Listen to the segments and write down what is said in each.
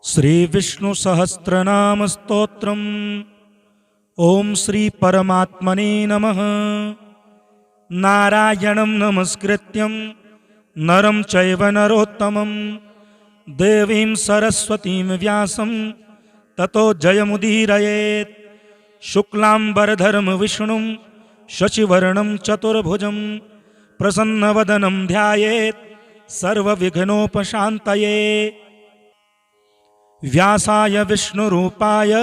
श्री विष्णु सहस्रनाम स्तोत्रम। ओम श्री परमात्मने नमः। नारायणं नमस्कृत्यं नरं चैव नरोत्तमं देवीं सरस्वतीं व्यासं ततो जयमुदीरयेत्। शुक्लांबरधरं विष्णुं शशिवर्णं चतुर्भुजं प्रसन्नवदनं ध्यायेत् सर्वविघ्नोपशान्तये। व्यासाय विष्णुरूपाय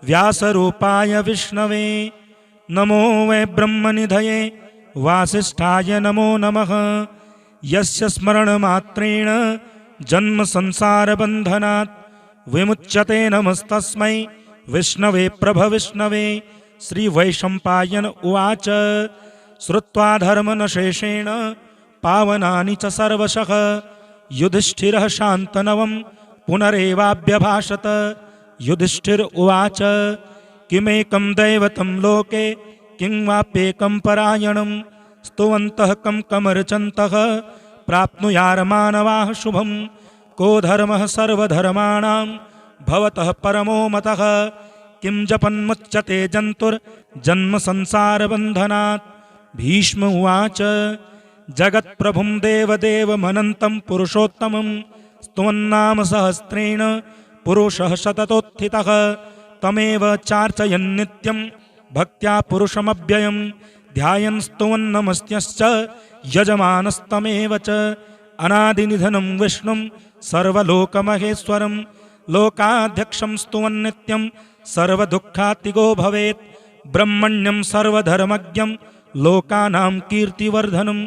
व्यासरूपाय विष्णवे नमो वै ब्रह्मनिधये वासिष्ठाय नमो नमः। यस्य स्मरणमात्रेण जन्म संसारबन्धनात् विमुच्यते नमस्तस्मै विष्णवे प्रभविष्णवे। श्रीवैशम्पायन उवाच श्रुत्वा धर्मनशेषेण पावनानि च सर्वशः युधिष्ठिरः शान्तनवं पुनरेवाभ्यभाषत। युधिष्ठिर उवाच किमेकं दैवतं लोके किं वाप्येकं परायणं स्तुवन्तः कं कमर्चन्तः प्राप्नुयार्मानवाः शुभं। को धर्मः सर्वधर्माणां भवतः परमो मतः किं जपन्मुच्यते जन्तुर्जन्म संसारबन्धनात्। भीष्म उवाच जगत्प्रभुं देवदेवमनन्तं पुरुषोत्तमं स्तुवन्नाम सहस्रेण पुरुषः शततोत्थितः तमेव चार्चयन्नित्यं भक्त्या पुरुषमव्ययं ध्यायन् स्तुवन्नमस्त्यश्च यजमानस्तमेव च। अनादिनिधनं विष्णुं सर्वलोकमहेश्वरं लोकाध्यक्षं स्तुवन्नित्यं सर्वदुःखातिगो भवेत्। ब्रह्मण्यं सर्वधर्मज्ञं लोकानां कीर्तिवर्धनं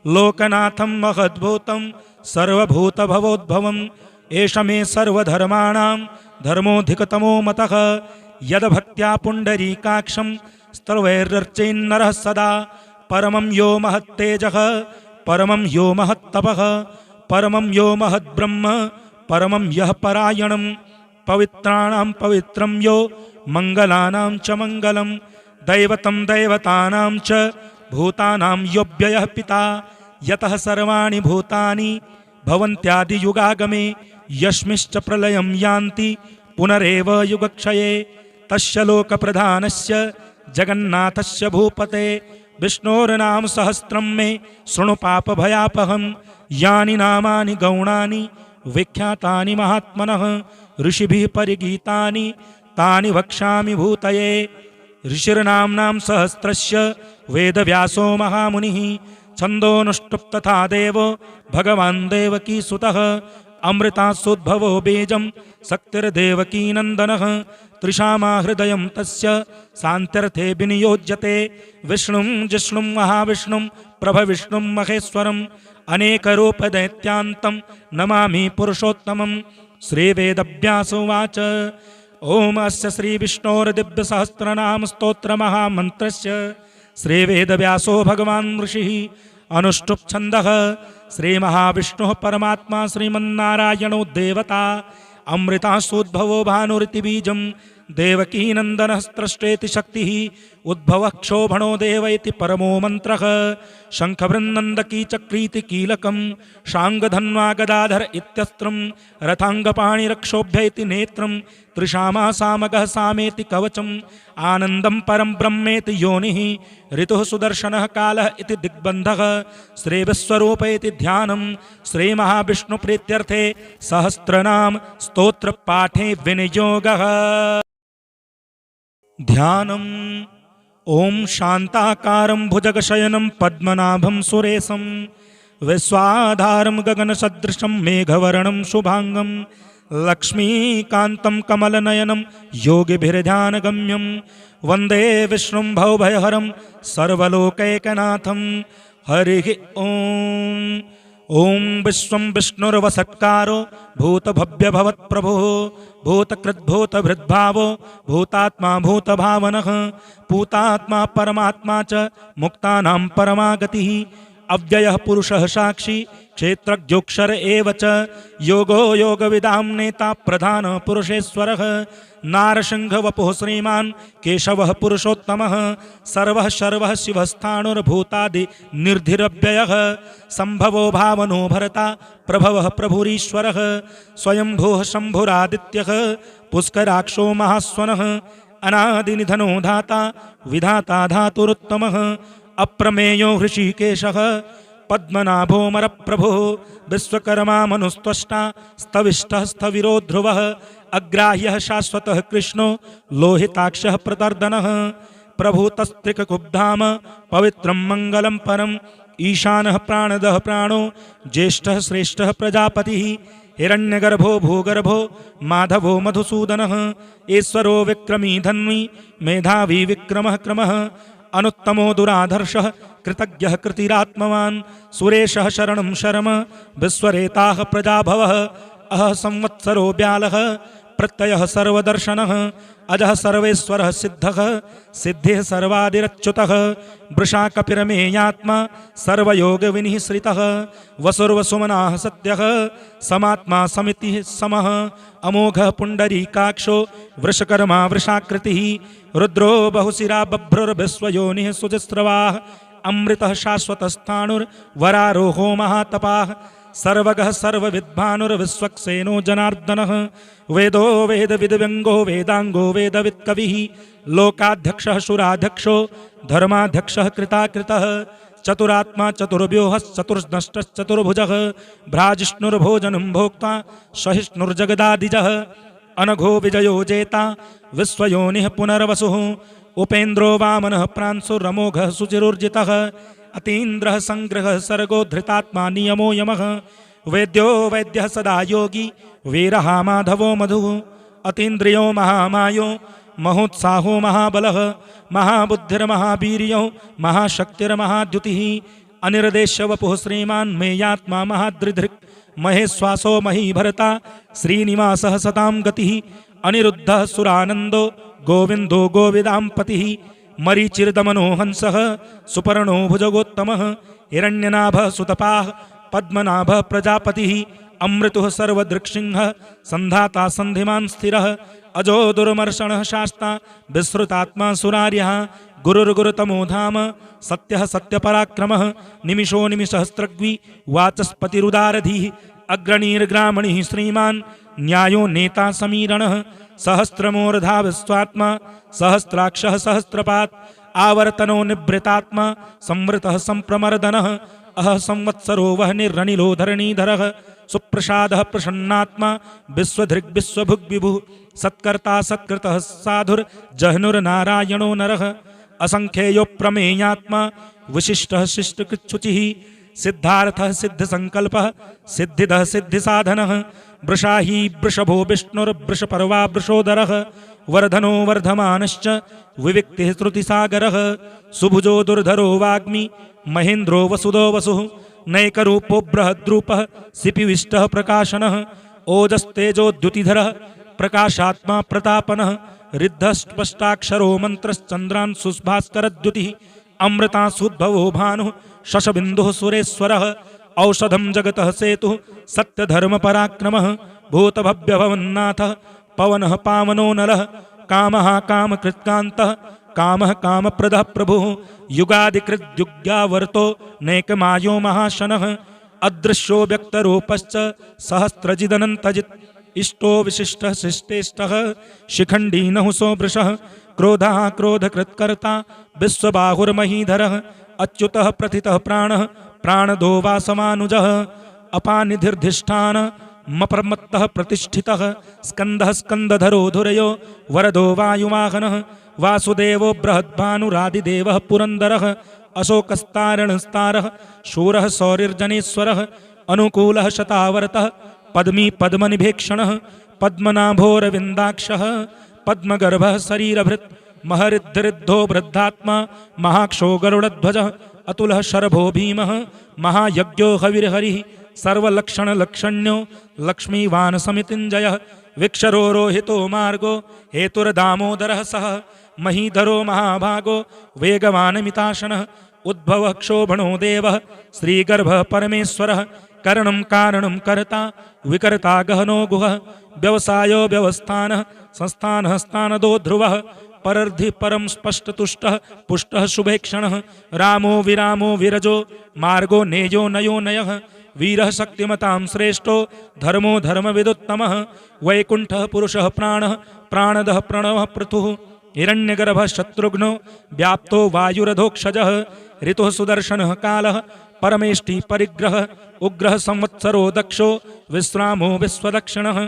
लोकनाथं महद्भूतं सर्वभूतभवोद्भवम्। एष मे सर्वधर्माणां धर्मोऽधिकतमो मतः यद्भक्त्या पुण्डरीकाक्षं स्तवैरर्चेन्नरः सदा। परमं यो महत्तेजः परमं यो महत्तपः परमं यो महद्ब्रह्म परमं यः परायणं पवित्राणां पवित्रं यो मङ्गलानां च मङ्गलं दैवतं दैवतानां च भूतानां योऽव्ययः पिता। यतः सर्वाणि भूतानि भवन्त्यादियुगागमे यस्मिंश्च प्रलयं यान्ति पुनरेव युगक्षये। तस्य लोकप्रधानस्य जगन्नाथस्य भूपते विष्णोर्नाम सहस्रं मे शृणु पापभयापहं। यानि नामानि गौणानि विख्यातानि महात्मनः ऋषिभिः परिगीतानि तानि वक्ष्यामि भूतये। ऋषिर्नाम्नां सहस्रस्य वेदव्यासो महामुनिः छन्दोनुष्टुप् तथा देवो भगवान् देवकीसुतः। अमृतासुद्भवो बीजं शक्तिर्देवकीनन्दनः त्रिषामा हृदयं तस्य शान्त्यर्थे विनियोज्यते। विष्णुं जिष्णुं महाविष्णुं प्रभविष्णुं महेश्वरम् अनेकरूपदैत्यान्तं नमामि पुरुषोत्तमं। श्रीवेदव्यास उवाच ओम अस्य श्रीविष्णोर्दिव्यसहस्रनाम स्तोत्रमहामन्त्रस्य श्रीवेदव्यासो भगवान् ऋषिः अनुष्टुप् छन्दः। श्रीमहाविष्णुः परमात्मा श्रीमन्नारायणो देवता अमृतासुद्भवो भानुरिति बीजं देवकीनन्दनः स्रष्टेति शक्तिः उद्भवः क्षोभणो देव इति परमो मन्त्रः। शङ्खवृन्नन्दकी चक्रीति कीलकं शाङ्गधन्वा गदाधर इत्यस्त्रं रथाङ्गपाणिरक्षोभ्य इति नेत्रं त्रिषामा सामगः सामेति कवचम् आनन्दं परं ब्रह्मेति योनिः ऋतुः सुदर्शनः कालः इति दिग्बन्धः श्रीविश्वरूप इति ध्यानं। श्रीमहाविष्णुप्रीत्यर्थे सहस्रनाम स्तोत्रपाठे विनियोगः। ध्यानम् ओम शान्ताकारं भुजगशयनं पद्मनाभं सुरेशं विश्वाधारं गगनसदृशं मेघवर्णं शुभांगं लक्ष्मीकान्तं कमलनयनं योगिभिर्ध्यानगम्यं वन्दे विष्णुं भवभयहरं सर्वलोकैकनाथं। हरिः ओम। ओम विश्वं विष्णुर्वसत्कारो भूतभव्यभवत्प्रभुः भूतकृद्भूतभृद्भावो भूतात्मा भूतभावनः पूतात्मा परमात्मा च मुक्तानां परमा गतिः अव्ययः पुरुषः साक्षी क्षेत्रज्ञोक्षर एव च योगो योगविदां नेता प्रधान पुरुषेश्वरः नारसिंहवपुः श्रीमान् केशवः पुरुषोत्तमः सर्वः सर्वः शिवस्थाणुर्भूतादि निर्धिरव्ययः सम्भवो भावनो भरता प्रभवः प्रभुरीश्वरः स्वयंभूः शम्भुरादित्यः पुष्कराक्षो महास्वनः अनादिनिधनो धाता विधाता धातुरुत्तमः अप्रमेयो हृषीकेशः पद्मनाभोमरप्रभुः विश्वकर्मा मनुस्त्वष्टा स्तविष्टः स्थविरो ध्रुवः अग्राह्यः शाश्वतः कृष्णो लोहिताक्षः प्रतर्दनः प्रभुतस्त्रिककुब्धाम पवित्रं मङ्गलं परम् ईशानः प्राणदः प्राणो ज्येष्ठः श्रेष्ठः प्रजापतिः हिरण्यगर्भो भूगर्भो माधवो मधुसूदनः ईश्वरो विक्रमी धन्वी मेधावी विक्रमः क्रमः अनुत्तमो दुराधर्षः कृतज्ञः कृतिरात्मवान् सुरेशः शरणं शरम विश्वरेताः प्रजाभवः अहः संवत्सरो ब्यालः प्रत्ययः सर्वदर्शनः अजः सर्वेश्वरः सिद्धः सिद्धिः सर्वादिरच्युतः वृषा कपिरमेयात्मा सर्वयोगविनिःश्रितः वसुर्वसुमनाः सत्यः समात्मा समितिः समः अमोघः पुण्डरीकाक्षो वृषकर्मा वृषाकृतिः रुद्रो बहुशिरा बभ्रुर्विश्वयोनिः सुजस्रवाः अमृतः शाश्वतस्थाणुर्वरारोहो महातपाः सर्वगः सर्वविद्भानुर्विश्वक्सेनो जनार्दनः वेदो वेदविद्व्यङ्गो वेदाङ्गो वेदवित्कविः लोकाध्यक्षः शुराध्यक्षो धर्माध्यक्षः कृताकृतः चतुरात्मा चतुर्व्यूहः चतुर्नष्टश्चतुर्भुजः भ्राजिष्णुर्भोजनं भोक्ता सहिष्णुर्जगदादिजः अनघो विजयो जेता विश्वयोनिः पुनर्वसुः उपेन्द्रो वामनः प्रांशुरमोघः सुचिरुर्जितः अतीन्द्रः संग्रहः सर्गो धृतात्मा नियमो यमः वेद्यो वैद्यः सदा योगी वीरः माधवो मधुः अतीन्द्रियो महामायो महोत्साहो महाबलः महाबुद्धिर्महावीर्यो महाशक्तिर्महाद्युतिः अनिर्देश्यवपुः श्रीमान् मेयात्मा महाद्रिधृक् महेश्वासो महीभरता श्रीनिवासः सतां गतिः अनिरुद्धः सुरानन्दो गोविन्दो गोविदाम्पतिः मरीचिर्दमनो हंसः सुपर्णो भुजगोत्तमः हिरण्यनाभः सुतपाः पद्मनाभः प्रजापतिः अमृतुः सर्वदृक्सिंहः सन्धाता सन्धिमान् स्थिरः अजो दुर्मर्षणः शास्ता विश्रुतात्मा सुरार्यः गुरुर्गुरुतमो धाम सत्यः सत्यपराक्रमः निमिषो निमिषहस्त्रग्वी वाचस्पतिरुदारधीः अग्रणीर्ग्रामणिः श्रीमान् न्यायो नेता समीरणः सहस्रमूर्धा विश्वात्मा सहस्राक्षः सहस्रपात् आवर्तनो निभृतात्मा संवृतः संप्रमर्दनः अहः संवत्सरो वह्निरनिलो धरणीधरः सुप्रसादः प्रसन्नात्मा विश्वधृग् विश्वभुग्विभुः सत्कर्ता सत्कृतः साधुर्जह्नुर्नारायणो नरः असंख्येयो प्रमेयात्मा विशिष्टः शिष्टकृच्छुचिः सिद्धार्थः सिद्धसंकल्पः सिद्धिदः सिद्धिसाधनः वृषाही वृषभो विष्णुर्वृषपर्वा वृषोदरः वर्धनो वर्धमानश्च विविक्तिः श्रुतिसागरः सुभुजो दुर्धरो वाग्मी महेन्द्रो वसुदो वसुः नैकरूपो बृहद्रूपः सिपिविष्टः प्रकाशनः ओजस्तेजोद्युतिधरः प्रकाशात्मा प्रतापनः रिद्धस्पष्टाक्षरो मन्त्रश्चन्द्रान् सुस्भास्करद्युतिः अमृतासुद्भवो भानुः शशबिन्दुः सुरेश्वरः औषधं जगतः सेतुः सत्यधर्मपराक्रमः भूतभव्यभवन्नाथः पवनः पावनो नलः कामः कामकृत्कान्तः कामः कामप्रदः प्रभुः युगादिकृद्युग्यावर्तो नैकमायो महाशनः अदृश्यो व्यक्तरूपश्च सहस्रजिदनन्तजित् इष्टो विशिष्टः शिष्टेष्टः शिखण्डी नहुसो वृषः क्रोधः क्रोधकृत्कर्ता विश्वबाहुर्महीधरः अच्युतः प्रथितः प्राणः प्राणदो वासमानुजः अपानिधिर्धिष्ठान मप्रमत्तः प्रतिष्ठितः स्कन्दः स्कन्दधरो धुरयो वरदो वायुवाहनः वासुदेवो बृहद्भानुरादिदेवः पुरन्दरः अशोकस्तारणस्तारः शूरः सौरिर्जनेश्वरः अनुकूलः शतावर्तः पद्मी पद्मनिभेक्षणः पद्मनाभोरविन्दाक्षः पद्मगर्भः शरीरभृत् महरिद्धरिद्धो वृद्धात्मा महाक्षो गरुडध्वजः अतुलः शरभो भीमः महायज्ञो हविर्हरिः सर्वलक्षणलक्षण्यो लक्ष्मीवानसमितिञ्जयः विक्षरो रोहितो मार्गो हेतुर्दामोदरः सः महीधरो महाभागो वेगवानमिताशनः उद्भवः क्षोभणो देवः श्रीगर्भः परमेश्वरः करणं कारणं कर्ता विकर्ता गहनो गुहः व्यवसायो व्यवस्थानः संस्थानः स्थानदो ध्रुवः परर्धि परम स्पष्टतुष्टः पुष्टः शुभेक्षणः रामो विरामो विरजो मार्गो नेयो नयो नयः वीरः शक्तिमतां श्रेष्ठो धर्मो धर्मविदुत्तमः वैकुण्ठः पुरुषः प्राणः प्राणदः प्रणवः पृथुः हिरण्यगर्भः शत्रुघ्नो व्याप्तो वायुरधोक्षजः ऋतुः सुदर्शनः कालः परमेष्टि परिग्रहः उग्रः संवत्सरो दक्षो विश्रामो विश्वदक्षिणः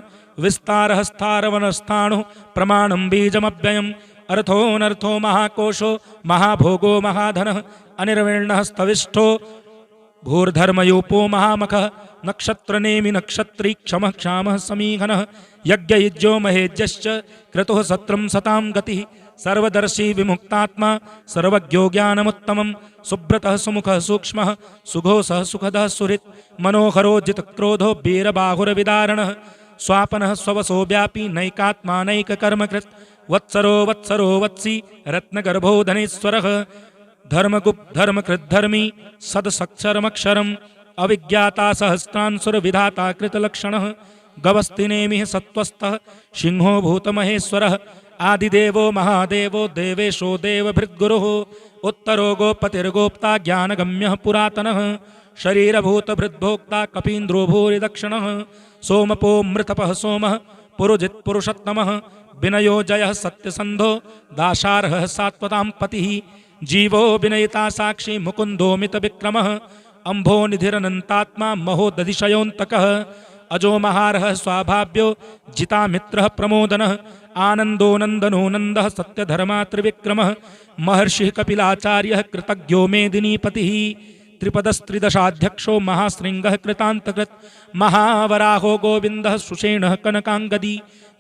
विस्तारः स्थारवनस्थाणुः प्रमाणं बीजमव्ययम् अर्थोऽनर्थो महाकोशो महाभोगो महाधनः अनिर्विण्णः स्तविष्ठो भूर्धर्मयूपो महामखः नक्षत्रनेमि नक्षत्री क्षमः क्षामः समीघनः यज्ञयुज्यो महेज्यश्च क्रतुः सत्रं सतां गतिः सर्वदर्शी विमुक्तात्मा सर्वज्ञो ज्ञानमुत्तमं सुब्रतः सुमुखः सूक्ष्मः सुघोषः सुखदः सुहृत् मनोहरो जितक्रोधो वीरबाहुरविदारणः स्वापनः स्ववसो व्यापी नैकात्मा नैककर्मकृत् वत्सरो वत्सरो वत्सी रत्नगर्भो धनेश्वरः धर्मकृद्धर्मी सदसक्षरमक्षरम् अविज्ञाता सहस्रांसुरविधाता कृतलक्षणः गवस्तिनेमिः सत्त्वस्थः सिंहो भूतमहेश्वरः आदिदेवो महादेवो देवेशो देवभृद्गुरुः उत्तरो गोपतिर्गोप्ता ज्ञानगम्यः पुरातनः शरीरभूतभृद्भोक्ता कपीन्द्रो भूरिदक्षिणः सोमपो मृतपः सोमः पुरुजित्पुरुषोत्तमः विनयो जयः सत्यसन्धो दाशार्हः सात्वतां पतिः जीवो विनयिता साक्षी मुकुन्दो मितविक्रमः अम्भो निधिरनन्तात्मा महोदधिशयोऽन्तकः अजो महारः स्वाभाव्यो जितामित्रः प्रमोदनः आनन्दो नन्दनो नन्दः सत्यधर्मा त्रिविक्रमः महर्षिः कपिलाचार्यः कृतज्ञो मेदिनीपतिः त्रिपदस्त्रिदशाध्यक्षो महाशृङ्गः कृतान्तकृत् महावराहो गोविन्दः सुषेणः कनकाङ्गदी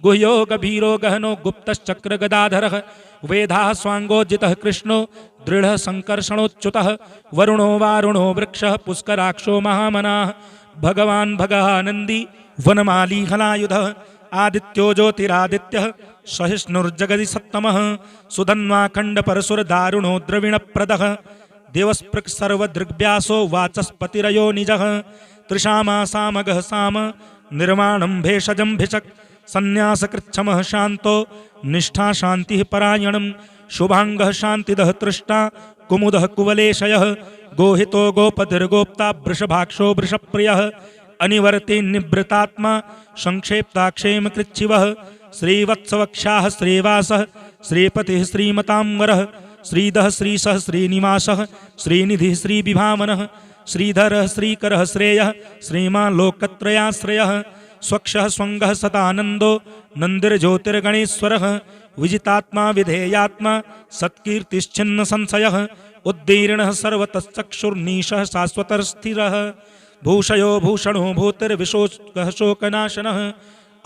गुह्यो गभीरो गहनो गुप्तश्चक्रगदाधरः वेदाः स्वाङ्गोज्जितः कृष्णो दृढः सङ्कर्षणोच्युतः वरुणो वारुणो वृक्षः पुष्कराक्षो महामनाः भगवान् भगानन्दी वनमाली हलायुधः आदित्यो ज्योतिरादित्यः सहिष्णुर्जगदि सत्तमः सुधन्वाखण्डपरशुरदारुणो द्रविणप्रदः देवस्पृक् सर्वदृग्व्यासो वाचस्पतिरयो निजः त्रिशामासामगः साम निर्माणं भेषजं भिषक् संन्यासकृच्छमः शान्तो निष्ठा शान्तिः परायणं शुभाङ्गः शान्तिदः तृष्टा कुमुदः कुवलेशयः गोहितो गोपतिर्गोप्ता वृषभाक्षो वृषप्रियः अनिवर्ति निवृतात्मा संक्षेप्ताक्षेमकृच्छिवः श्रीवत्सवक्षाः श्रीवासः श्रीपतिः श्रीमताम्बरः श्रीधः श्रीशः श्रीनिवासः श्रीनिधिः श्रीविभावनः श्रीधरः श्रीकरः श्रेयः श्रीमान् लोकत्रयाश्रयः स्वक्षः स्वङ्गः सतानन्दो नन्दिर्ज्योतिर्गणेश्वरः विजितात्मा विधेयात्मा सत्कीर्तिश्चिन्न संशयः उद्दीर्णः सर्वतश्चक्षुर्नीशः शाश्वतस्थिरः भूषयो भूषणो भूतिर्विशोकः शोकनाशनः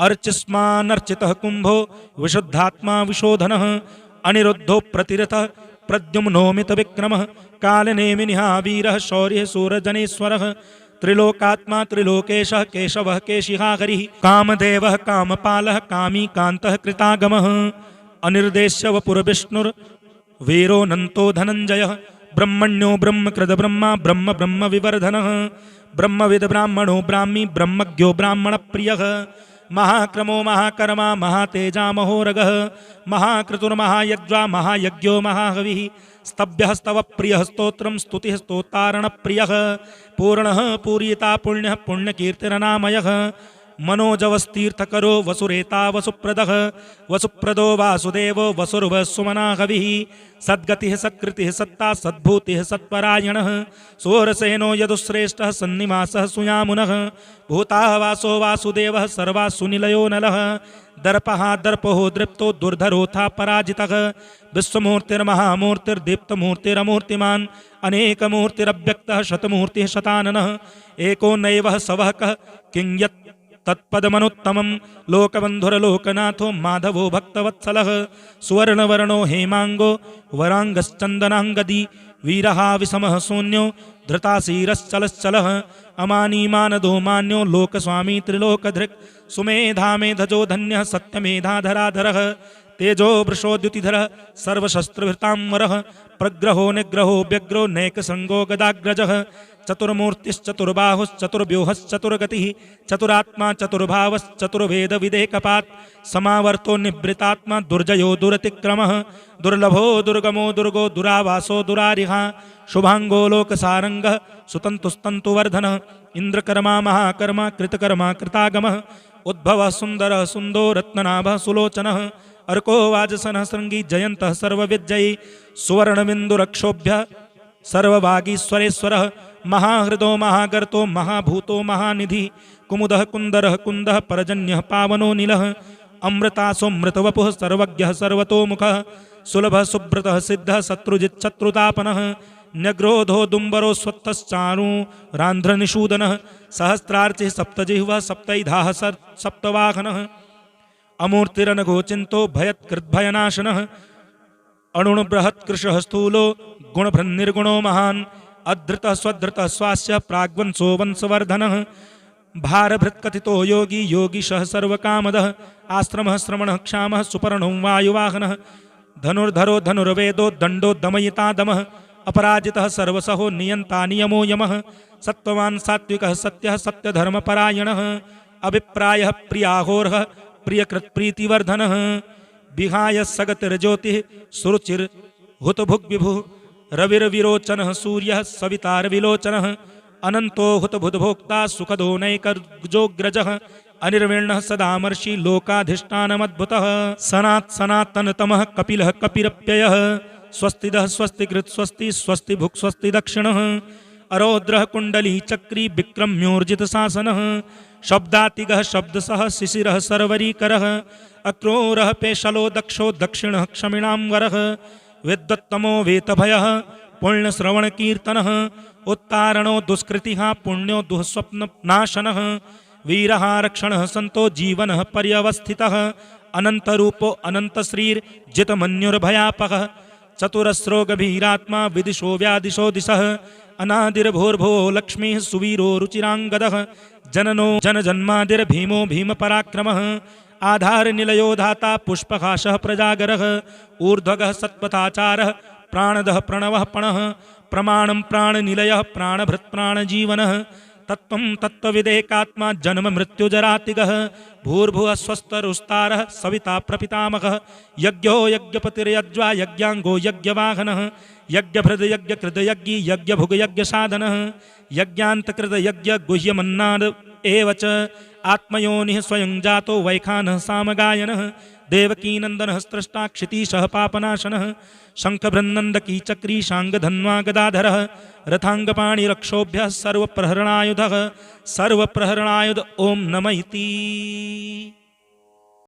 अर्चिस्मानर्चितः कुम्भो विशुद्धात्मा विशोधनः अनिरुद्धो प्रतिरथः प्रद्युम्नोमितविक्रमः कालनेमिनिहावीरः शौर्यः सूरजनेश्वरः त्रिलोकात्मा त्रिलोकेशः केशवः केशिहाहरिः कामदेवः कामपालः कामी कान्तः कृतागमः अनिर्देश्य वपुर्विष्णुर्वीरो नन्तो धनञ्जयः ब्रह्मण्यो ब्रह्मकृद ब्रह्मा ब्रह्म ब्रह्म विवर्धनः ब्रह्मविद ब्राह्मणो ब्राह्मी ब्रह्मज्ञो ब्राह्मणप्रियः महाक्रमो महाकर्मा महातेजा महोरगः महाक्रतुर्महायज्वा महायज्ञो महाहविः स्तभ्यः स्तवप्रियः स्तोत्रं स्तुतिः स्तोतारणप्रियः पूर्णः पूरिता पुण्यः पुण्यकीर्तिरनामयः मनोजवस्तीर्थकरो वसुरेता वसुप्रदः वसुप्रदो वासुदेवो वसुर्वसुमनाहविः सद्गतिः सत्कृतिः सत्ता सद्भूतिः सत्परायणः सोरसेनो यदुश्रेष्ठः सन्निवासः सुयामुनः भूताः वासो वासुदेवः सर्वासु निलयो नलः दर्पः दर्पो दृप्तो दुर्धरोथा पराजितः विश्वमूर्तिर्महामूर्तिर्दीप्तमूर्तिरमूर्तिमान् अनेकमूर्तिरव्यक्तः शतमूर्तिः शताननः एको नैवः सवः किं यत् तत्पदमनुत्तमं लोकबन्धुरलोकनाथो माधवो भक्तवत्सलः सुवर्णवर्णो हेमाङ्गो वराङ्गश्चन्दनाङ्गदी वीरः विषमः शून्यो धृताशीरश्चलश्चलः अमानीमानदो मान्यो लोकस्वामी त्रिलोकधृक् सुमेधामेधजो धन्यः सत्यमेधाधराधरः तेजो वृषोद्युतिधरः सर्वशस्त्रभृताम्बरः प्रग्रहो निग्रहो व्यग्रो नैकसंगो गदाग्रजः चतुर्मूर्तिश्चतुर्बाहुश्चतुर्व्यूहश्चतुर्गतिः चतुरात्मा चतुर्भावश्चतुर्वेदविदेकपात् समावर्तो निवृतात्मा दुर्जयो दुरतिक्रमः दुर्लभो दुर्गमो दुर्गो दुरावासो दुरारिहा शुभांगो लोकसारंगः सुतंतुस्तंतुवर्धनः इंद्रकर्मा महाकर्मा कृतकर्मा कृतागमः उद्भवः सुंदरः सुंदो रत्ननाभः सुलोचनः अर्को वाजसनः श्रृंगी जयन्तः सर्वविद्ययी सुवर्णबिन्दुरक्षोभ्य सर्वभागीश्वरेश्वरः महाहृदो महागर्तो महाभूतो महानिधि कुमुदः कुंदरः कुंदः परजन्यः पावनो नीलः अमृतासोमृतवपुः सर्वज्ञः सर्वतोमुखः सुलभः सुब्रतः सिद्धः शत्रुजिच्छत्रुतापनः न्यग्रोधो दुम्बरो स्वत्तश्चाणु रान्ध्रनिषूदनः सहस्रार्चिः सप्तजिह्वः सप्तैधाः सप्तवाहनः अमूर्तिरनघोचिन्तो भयत्कृद्भयनाशनः अणुणबृहत्कृशः स्थूलो गुणभृन्निर्गुणो महान् अधृतः स्वधृतः स्वास्य प्राग्वंशो वंशवर्धनः भारभृत्कथितो योगी योगीशः सर्वकामदः आश्रमः श्रमणः क्षामः सुपर्णो वायुवाहनः धनुर्धरो धनुर्वेदो दण्डो दमयिता दमः अपराजितः सर्वसहो नियन्ता नियमो यमः सत्त्ववान् सात्विकः सत्यः सत्यधर्मपरायणः अभिप्रायः प्रियाहोर्हः प्रियकृत्प्रीतिवर्धनः विहाय सगतिर्ज्योतिः सुरुचिर्हुतभुग्विभुः रविर्विरोचनः सूर्यः सवितारविलोचनः अनन्तो हुतभुद्भोक्ता सुखदो नैकर्जोग्रजः अनिर्विण्णः सदामर्षि लोकाधिष्ठानमद्भुतः सनातनतमः कपिलः कपिरप्ययः स्वस्तिदः स्वस्तिकृत् स्वस्ति स्वस्ति भुक् स्वस्ति दक्षिणः अरौद्रः कुण्डली चक्री विक्रम्योर्जितशासनः शब्दातिगः शब्दसः शिशिरः सर्वरीकरः अक्रूरः पेशलो दक्षो दक्षिणः क्षमिणां वरः विद्वत्तमो वेतभयः पुण्यश्रवणकीर्तनः उत्तारणो दुष्कृतिः पुण्यो दुःस्वप्ननाशनः वीरः रक्षणः सन्तो जीवनः पर्यवस्थितः अनन्तरूपो अनन्तश्रीर्जितमन्युर्भयापकः चतुरस्रो गभीरात्मा विदिशो व्यादिशो दिशः अनादिर्भूर्भो लक्ष्मीः सुवीरो रुचिराङ्गदः जननो जनजन्मादिर्भीमो भीमपराक्रमः आधारनिलयो धाता पुष्पकाशः प्रजागरः ऊर्ध्वगः सत्पथाचारः प्राणदः प्रणवः पणः प्रमाणं प्राणनिलयः प्राणभृत्प्राणजीवनः तत्त्वं तत्त्वविदेकात्मा जन्म मृत्युजरातिगः भूर्भुवः स्वस्तरुस्तारः सविता प्रपितामहः यज्ञो यज्ञपतिर्यज्वा यज्ञाङ्गो यज्ञवाहनः यज्ञभृद यज्ञकृत यज्ञी यज्ञभुग यज्ञसाधनः यज्ञान्तकृत यज्ञ गुह्यमन्नाद एव च आत्मयोनिः स्वयं जातो वैखानः सामगायनः देवकीनन्दनः स्रष्टा क्षितीशः पापनाशनः शङ्खभृन्नन्दकी चक्री शाङ्गधन्वा गदाधरः रथाङ्गपाणिरक्षोभ्यः सर्वप्रहरणायुधः सर्वप्रहरणायुध ओं नमः इति।